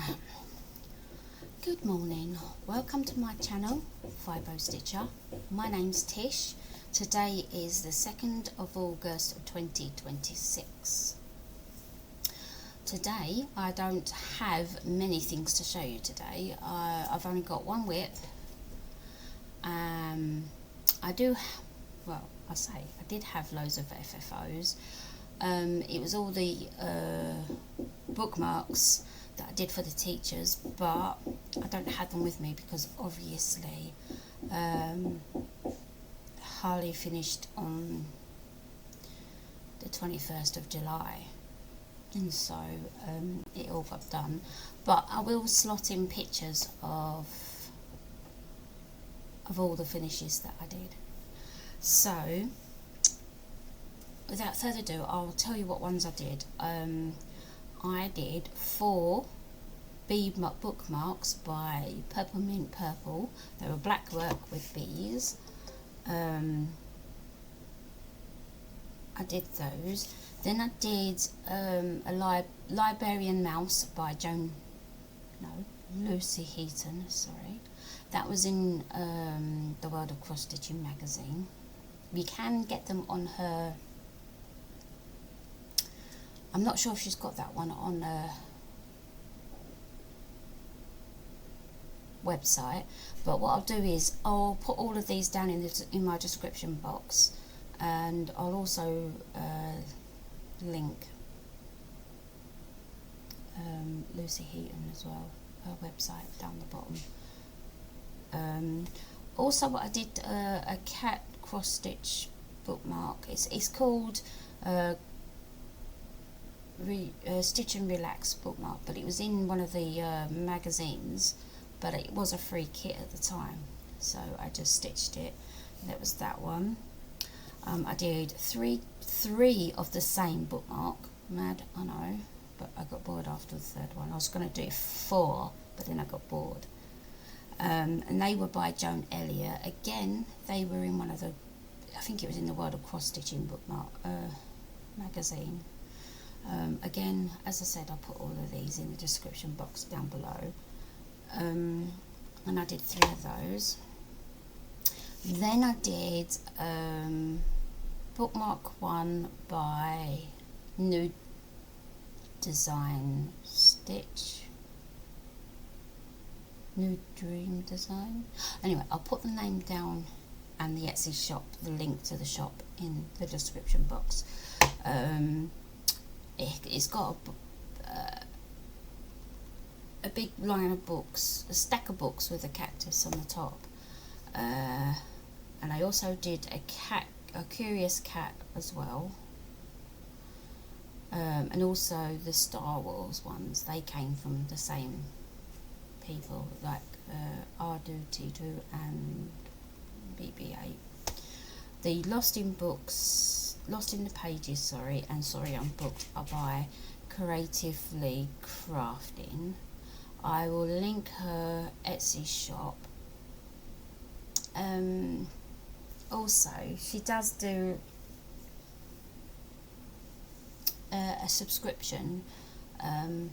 Monogram. Good morning, welcome to my channel, Fibo Stitcher. My name's Tish. Today is the 2nd of August 2026. Today I don't have many things to show you today. I've only got one whip. I did have loads of FFOs. It was all the bookmarks that I did for the teachers, but I don't have them with me because obviously Harley finished on the 21st of July, and so it all got done. But I will slot in pictures of all the finishes that I did. So without further ado, I'll tell you what ones I did. I did 4 bead bookmarks by Peppermint Purple. They were black work with bees. I did those. Then I did a Librarian mouse by Joan, Lucie Heaton, sorry. That was in the World of Cross Stitching magazine. You can get them on her, I'm not sure if she's got that one on her website, but what I'll do is I'll put all of these down in my description box, and I'll also link Lucie Heaton as well, her website down the bottom. Also, what I did a cat cross stitch bookmark. It's called Stitch and Relax bookmark, but it was in one of the magazines, but it was a free kit at the time, so I just stitched it, and that was that one. I did three of the same bookmark. Mad, I know, but I got bored after the third one. I was going to do 4, but then I got bored. And they were by Joan and Elliott. Again, they were in one of the, I think it was in the World of Cross Stitching bookmark magazine. Again, as I said, I'll put all of these in the description box down below. And I did 3 of those. Then I did bookmark 1 by New Design Stitch. New Dream Design. Anyway, I'll put the name down and the Etsy shop, the link to the shop, in the description box. It's got a big line of books, a stack of books with a cactus on the top, and I also did a curious cat as well, and also the Star Wars ones. They came from the same people, like R2T2 and BB8. The Lost in the Pages, and Sorry I'm Booked are by Creatively Crafting. I will link her Etsy shop. Also, she does do a subscription. Her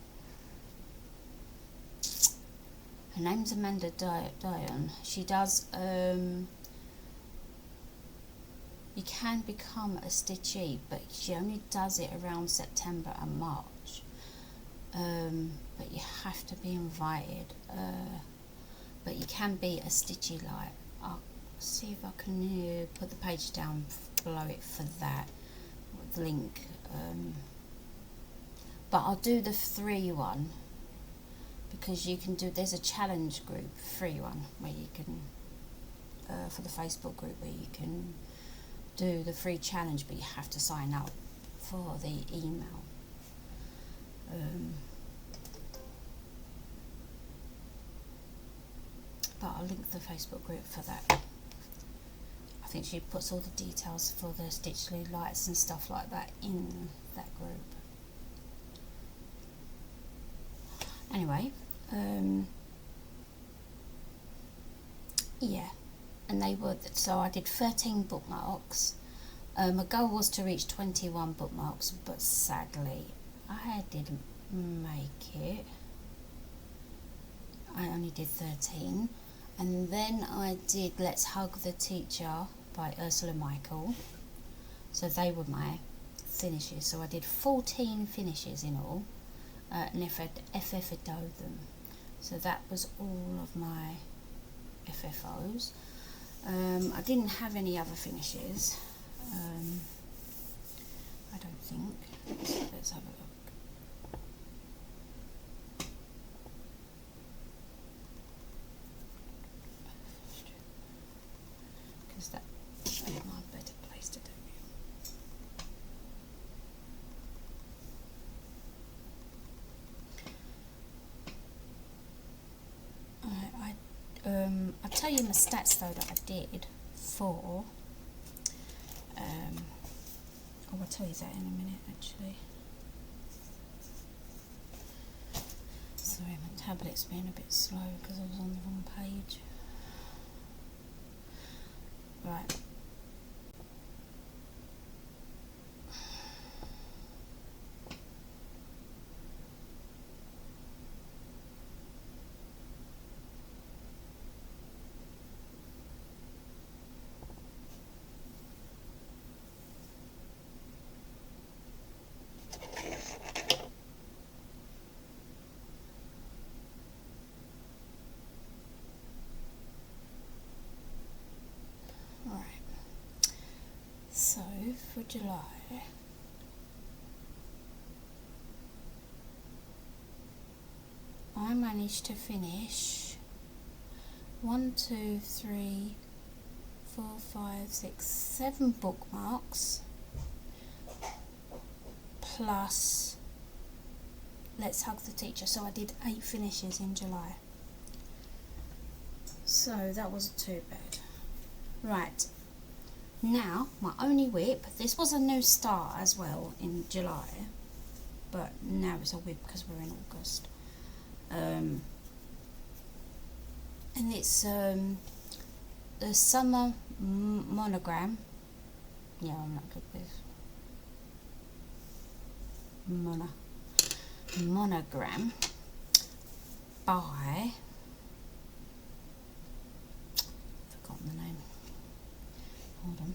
name's Amanda Dion. She does, you can become a stitchie, but she only does it around September and March. But you have to be invited. But you can be a stitchie light. I'll see if I can put the page down below it for that, with the link. But I'll do the free one, because you can do, there's a challenge group, free one, where you can, for the Facebook group, where you can do the free challenge, but you have to sign up for the email. But I'll link the Facebook group for that. I think she puts all the details for the Stitchly lights and stuff like that in that group. Anyway, yeah, and they were, so I did 13 bookmarks. My goal was to reach 21 bookmarks, but sadly I didn't make it. I only did 13. And then I did Let's Hug the Teacher by Ursula Michael. So they were my finishes. So I did 14 finishes in all, and FFO'd them. So that was all of my FFOs. I didn't have any other finishes. I don't think. Let's have a look. Because that's my better place to do it. I'll tell you my stats though that I did for. I'll tell you that in a minute actually. Sorry, my tablet's being a bit slow because I was on the wrong page. Right. So for July, I managed to finish 1, 2, 3, 4, 5, 6, 7 bookmarks plus Let's Hug the Teacher. So I did 8 finishes in July. So that wasn't too bad. Right. Now, my only whip, this was a new start as well in July, but now it's a whip because we're in August. And it's the summer monogram. Yeah, I'm not good with monogram by, forgotten the name. Hold on.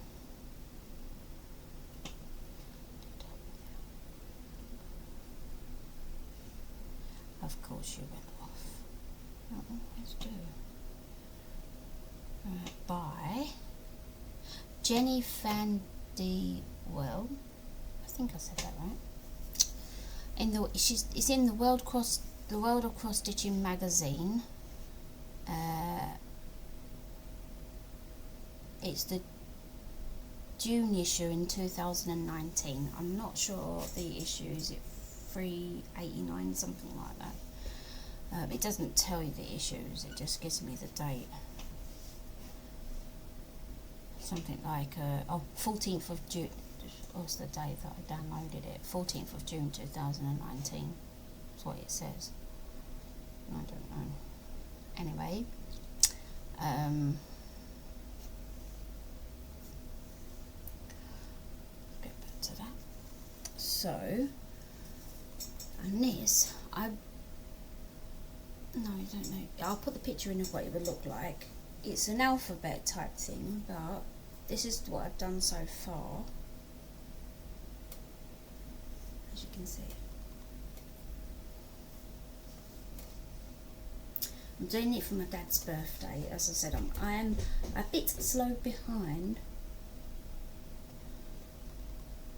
Of course you went off. I always do. Right, by Jenny Van de Well. I think I said that right. It's in the World of Cross Stitching magazine. It's the June issue in 2019. I'm not sure the issue, is it 389, something like that. It doesn't tell you the issues, it just gives me the date. Something like 14th of June. What's the date that I downloaded it? 14th of June 2019. That's what it says. I don't know. Anyway, get back to that. So, and this, no, I don't know. I'll put the picture in of what it would look like. It's an alphabet type thing, but this is what I've done so far. As you can see, I'm doing it for my dad's birthday. As I said, I am a bit slow behind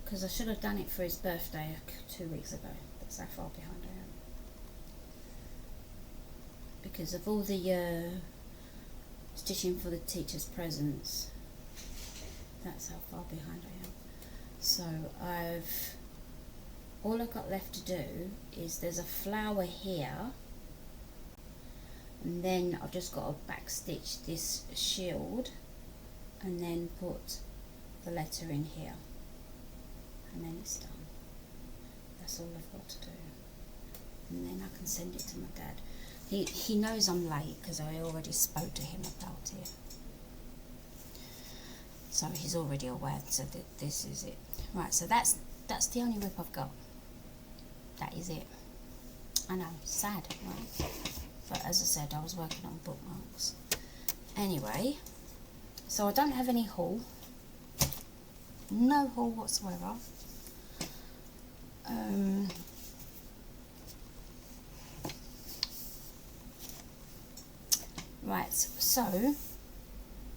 because I should have done it for his birthday 2 weeks ago. That's how far behind I am because of all the stitching for the teacher's presents. That's how far behind I am. So all I've got left to do is there's a flower here, and then I've just got to backstitch this shield and then put the letter in here, and then it's done. That's all I've got to do, and then I can send it to my dad. He knows I'm late because I already spoke to him about it, so he's already aware. So this is it. Right, so that's the only whip I've got. That is it. I know, sad, right? But as I said, I was working on bookmarks. Anyway, so I don't have any haul, no haul whatsoever. Right, so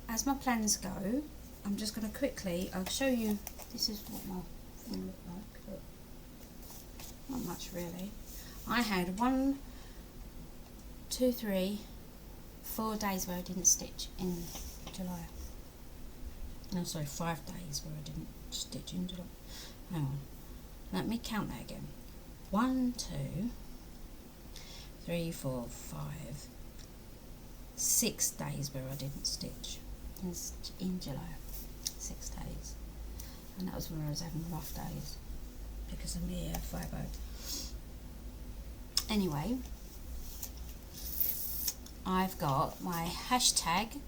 as my plans go, I'm just going to quickly, I'll show you, this is what my thing looked like, but not much really. I had 1, 2, 3, 4 days where I didn't stitch in July. No, sorry, 5 days where I didn't stitch in July. Hang on, let me count that again. 1, 2, 3, 4, 5, 6 days where I didn't stitch in July. 6 days, and that was when I was having rough days because of me 50. Anyway, I've got my hashtag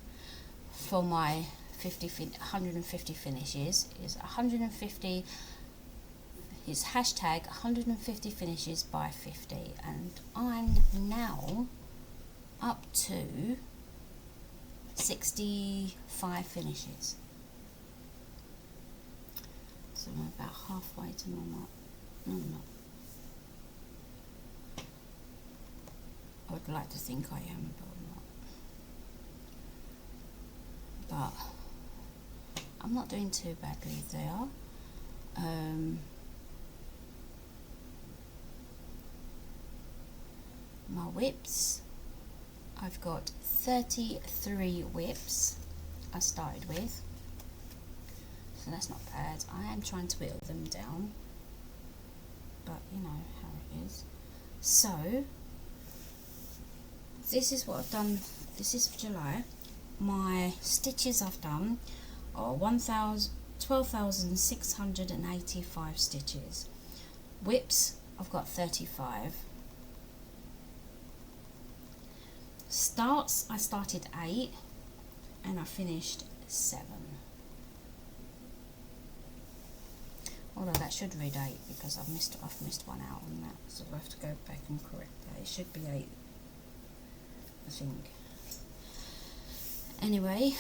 for my 150 finishes is 150. It's hashtag 150 finishes by 50, and I'm now up to 65 finishes. So I'm about halfway to my mark. No, I'm not. I would like to think I am, but I'm not. But I'm not doing too badly there. My whips, I've got 33 whips I started with, so that's not bad. I am trying to whittle them down, but you know how it is. So this is what I've done. This is for July. My stitches I've done are 12,685 stitches. Whips I've got 35. Starts, I started 8 and I finished 7. Although that should read 8 because I've missed one out on that, so I have to go back and correct that. It should be 8, I think. Anyway,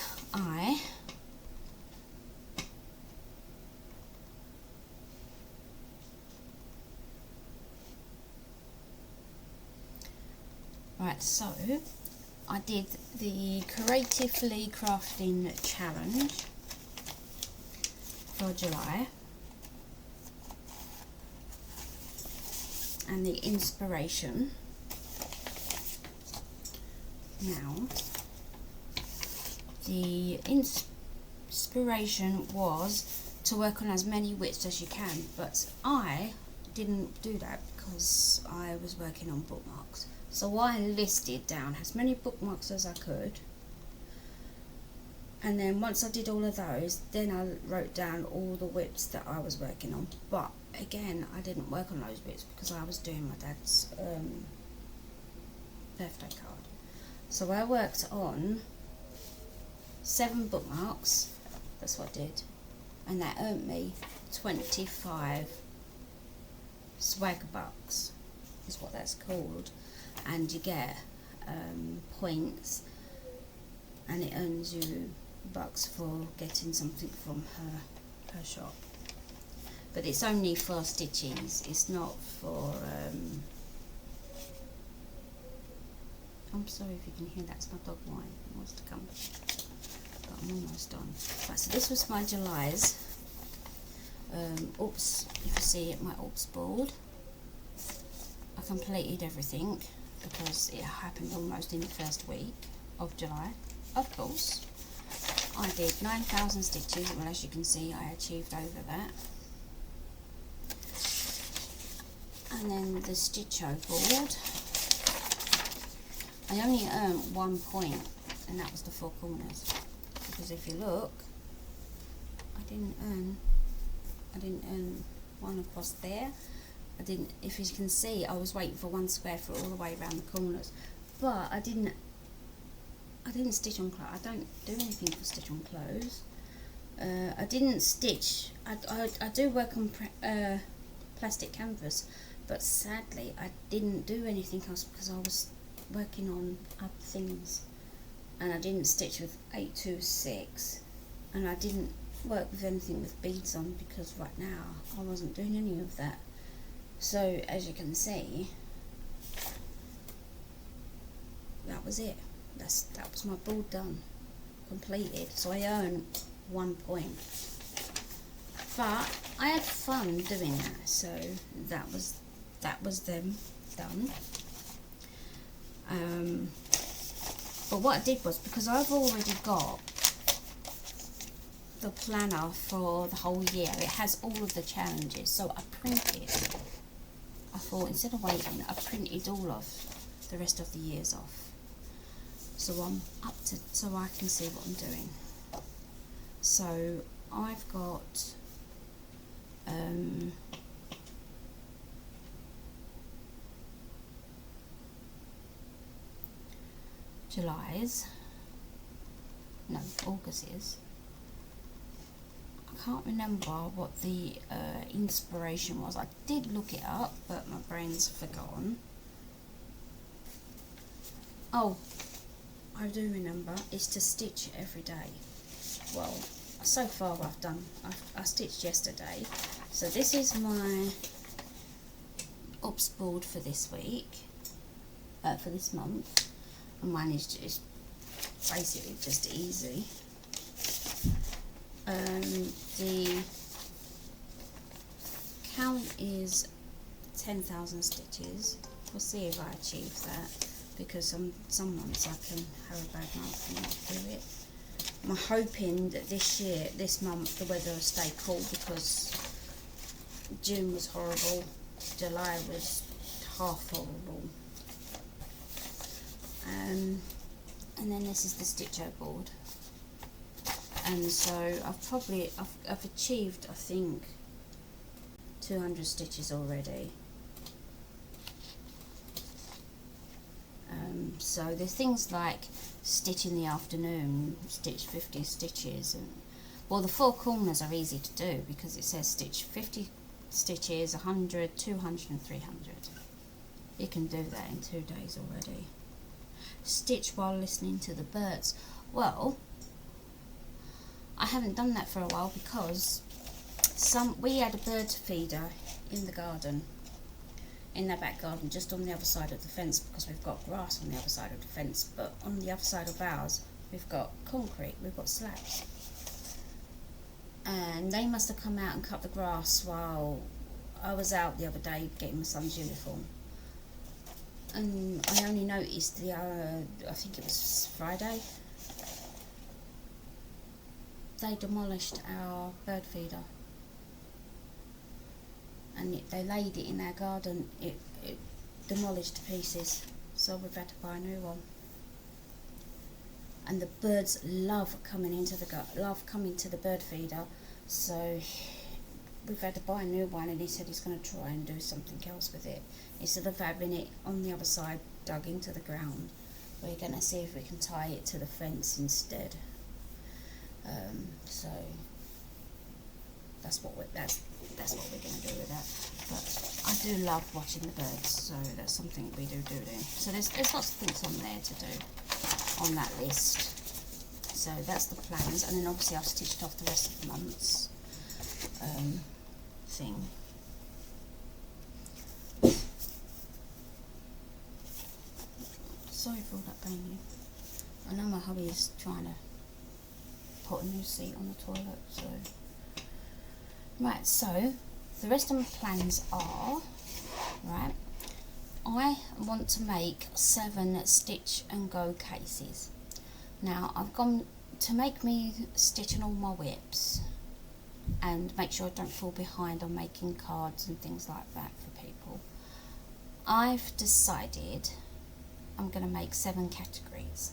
right, so I did the Creatively Crafting Challenge for July, and the inspiration. Now, the inspiration was to work on as many widths as you can, but I didn't do that because I was working on bookmarks. So I listed down as many bookmarks as I could, and then once I did all of those, then I wrote down all the widths that I was working on. But again, I didn't work on those widths because I was doing my dad's birthday card. So I worked on 7 bookmarks, that's what I did, and that earned me 25 swag bucks, is what that's called, and you get points, and it earns you bucks for getting something from her shop. But it's only for stitchings, it's not for I'm sorry if you can hear, that's my dog whine, it wants to come, but I'm almost done. Right, so this was my July's oops, if you see it, my oops board. I completed everything because it happened almost in the first week of July. Of course, I did 9,000 stitches. Well, as you can see, I achieved over that. And then the Stitcho board, I only earned 1 point, and that was the 4 corners. Because if you look, I didn't earn one across there. I didn't. If you can see, I was waiting for 1 square foot all the way around the corners, but I didn't stitch on clothes. I don't do anything for stitch on clothes. I didn't stitch. I do work on plastic canvas, but sadly I didn't do anything else because I was working on other things, and I didn't stitch with 826, and I didn't work with anything with beads on because right now I wasn't doing any of that. So as you can see, that was it. That was my board done, completed. So I earned 1 point, but I had fun doing that. So that was them done. But what I did was, because I've already got the planner for the whole year, it has all of the challenges, so I printed, I thought instead of waiting, I printed all of the rest of the years off, so I'm up to, so I can see what I'm doing. So I've got July's, no, August's. I can't remember what the inspiration was. I did look it up, but my brain's forgotten. Oh, I do remember. It's to stitch every day. Well, so far I stitched yesterday. So this is my WOXS board for this week, for this month. And mine is just basically just easy. The count is 10,000 stitches. We'll see if I achieve that, because some months I can have a bad month and not do it. I'm hoping that this month, the weather will stay cool, because June was horrible, July was half horrible. And then this is the Stitcho board. And so I've achieved, I think, 200 stitches already. So there's things like stitch in the afternoon, stitch 50 stitches, and well, the four corners are easy to do because it says stitch 50 stitches, 100, 200 and 300. You can do that in 2 days already. Stitch while listening to the birds. Well, I haven't done that for a while because we had a bird feeder in the garden, in the back garden, just on the other side of the fence, because we've got grass on the other side of the fence, but on the other side of ours we've got concrete, we've got slabs, and they must have come out and cut the grass while I was out the other day getting my son's uniform. And I only noticed I think it was Friday, they demolished our bird feeder, and they laid it in our garden. It demolished to pieces, so we've had to buy a new one. And the birds love coming to the bird feeder, so we've had to buy a new one, and he said he's going to try and do something else with it. Instead of having it on the other side dug into the ground, we're going to see if we can tie it to the fence instead. So that's what we're going to do with that. But I do love watching the birds, so that's something we do. So there's lots of things on there to do on that list. So that's the plans, and then obviously I've stitched off the rest of the month's thing. Sorry for all that banging. I know my hubby is trying to put a new seat on the toilet, so right. So the rest of my plans are, right, I want to make 7 stitch and go cases. Now I've gone to make me stitch on all my whips and make sure I don't fall behind on making cards and things like that for people. I've decided I'm going to make 7 categories.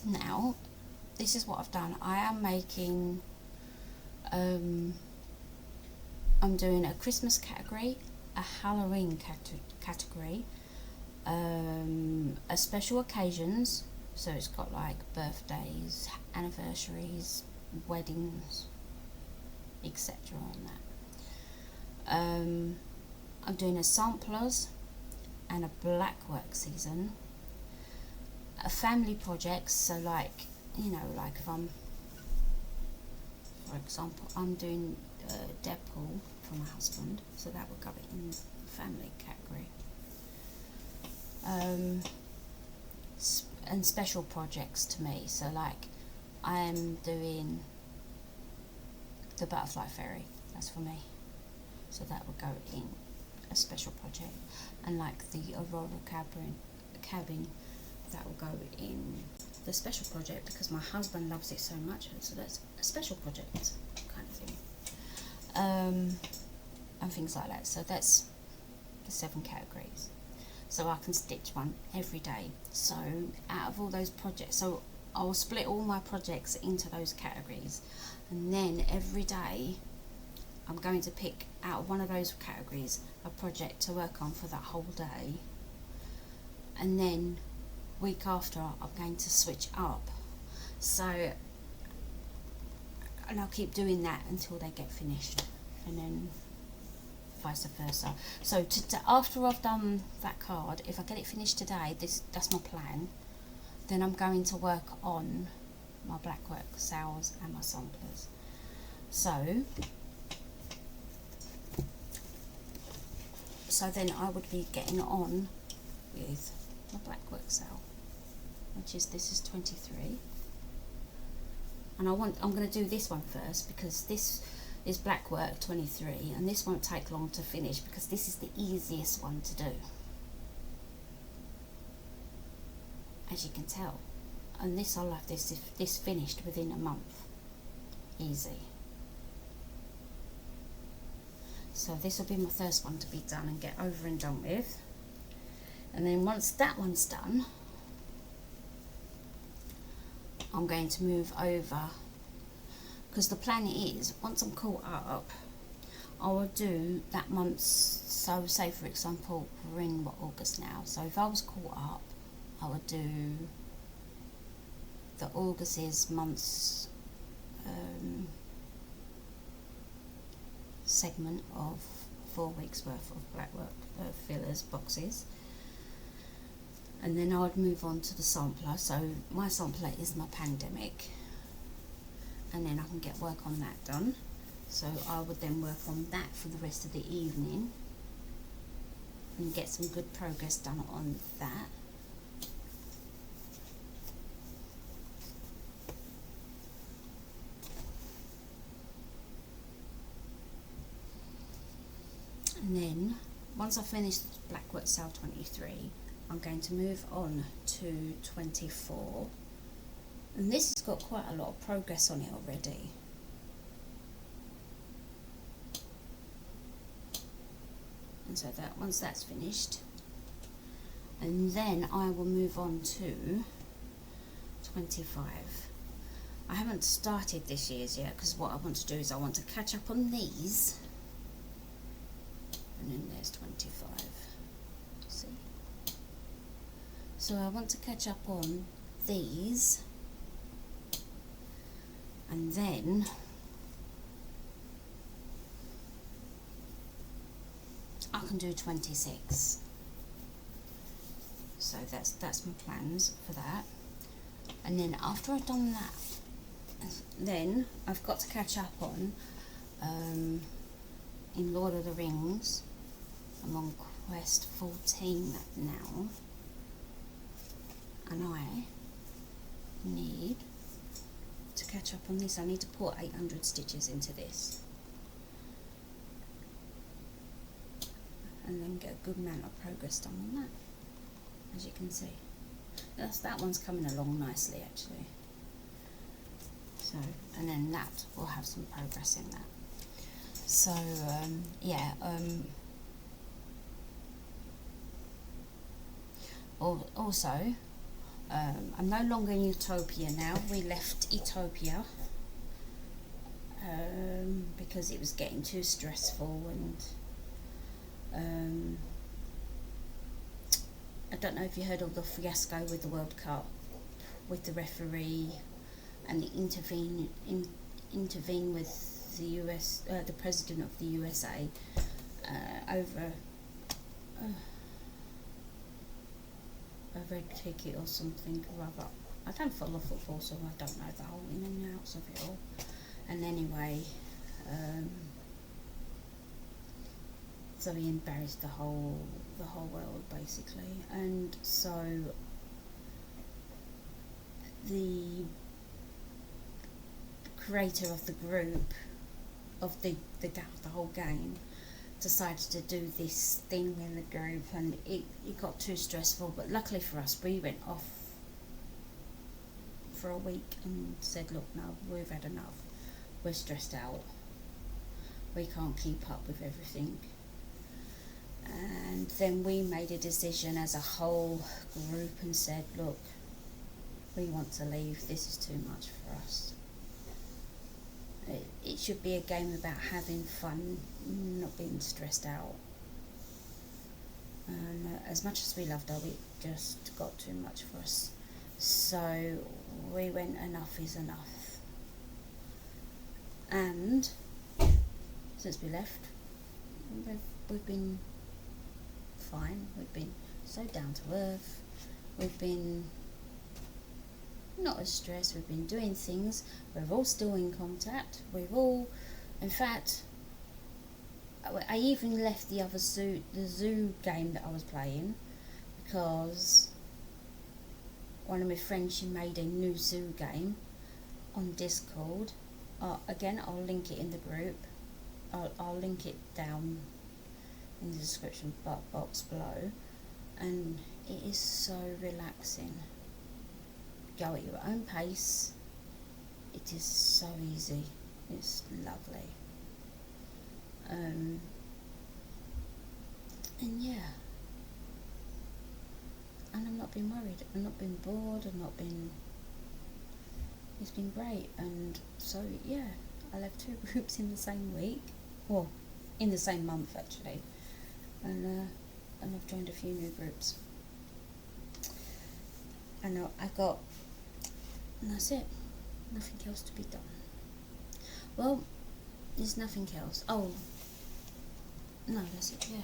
Now this is what I've done. I am making I'm doing a Christmas category, a Halloween category, a special occasions, so it's got like birthdays, anniversaries, weddings, etc. on that. I'm doing a samplers, and a black work season. A family projects, so like, you know, like if I'm, for example, I'm doing Deadpool for my husband, so that would go in the family category. And special projects to me, so like I'm doing the Butterfly Fairy, that's for me, so that would go in a special project. And like the Aurora cabin, that will go in the special project because my husband loves it so much, so that's a special project kind of thing. And things like that. So that's the 7 categories. So I can stitch one every day. So out of all those projects, so I'll split all my projects into those categories, and then every day I'm going to pick out of one of those categories a project to work on for that whole day, and then week after I'm going to switch up. So, and I'll keep doing that until they get finished, and then vice versa. So after I've done that card, if I get it finished today, that's my plan, then I'm going to work on my black work sales and my samplers. So then I would be getting on with my black work sale, which is, this is 23, and I'm going to do this one first because this is black work 23, and this won't take long to finish because this is the easiest one to do, as you can tell. And this, I'll have this finished within a month, easy. So this will be my first one to be done and get over and done with. And then once that one's done, I'm going to move over, because the plan is, once I'm caught up, I will do that month's, so say for example, we're in August now, so if I was caught up, I would do the August's month's segment of 4 weeks worth of black work fillers boxes, and then I would move on to the sampler. So my sampler is my pandemic, and then I can get work on that done. So I would then work on that for the rest of the evening and get some good progress done on that. And then once I finish black work sale 23, I'm going to move on to 24, and this has got quite a lot of progress on it already. And so that, once that's finished, and then I will move on to 25. I haven't started this year's yet because what I want to do is I want to catch up on these, and then there's 25. See? So I want to catch up on these, and then I can do 26. So that's my plans for that. And then after I've done that, then I've got to catch up on in Lord of the Rings. I'm on quest 14 now, and I need to catch up on this. I need to put 800 stitches into this, and then get a good amount of progress done on that, as you can see. That one's coming along nicely actually. So, and then that will have some progress in that. So yeah, also I'm no longer in Utopia now. We left Utopia because it was getting too stressful, and I don't know if you heard of the fiasco with the World Cup, with the referee, and intervene with the US, the president of the USA over red ticket or something or other. I don't follow football, so I don't know the whole in and outs of it all. And anyway, so he embarrassed the whole world basically. And so the creator of the group of the whole game decided to do this thing in the group, and it got too stressful. But luckily for us, we went off for a week and said, look, no, we've had enough, we're stressed out, we can't keep up with everything. And then we made a decision as a whole group and said, look, we want to leave, this is too much for us. It should be a game about having fun, not being stressed out. And as much as we loved her, it just got too much for us. So we went, enough is enough. And since we left, we've been fine. We've been so down to earth. We've been not as stressed. We've been doing things. We're all still in contact. We've all, in fact, I even left the zoo game that I was playing, because one of my friends, she made a new zoo game on Discord. Again, I'll link it in the group. I'll link it down in the description box below. And it is so relaxing. Go at your own pace. It is so easy. It's lovely. And yeah. And I've not been worried. I've not been bored. It's been great. And so yeah, I left 2 groups in the same week. Well, in the same month actually. And I've joined a few new groups. And that's it. Nothing else to be done. Well, there's nothing else. Oh, no, that's it, yeah.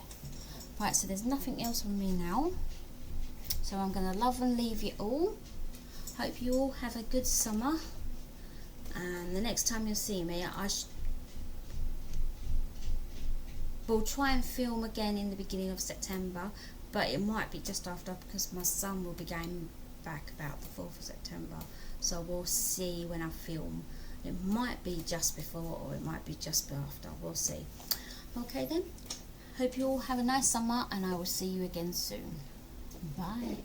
Right, so there's nothing else on me now. So I'm going to love and leave you all. Hope you all have a good summer. And the next time you'll see me, we'll try and film again in the beginning of September. But it might be just after, because my son will be going back about the 4th of September. So we'll see when I film. It might be just before or it might be just after. We'll see. Okay then. Hope you all have a nice summer, and I will see you again soon. Bye.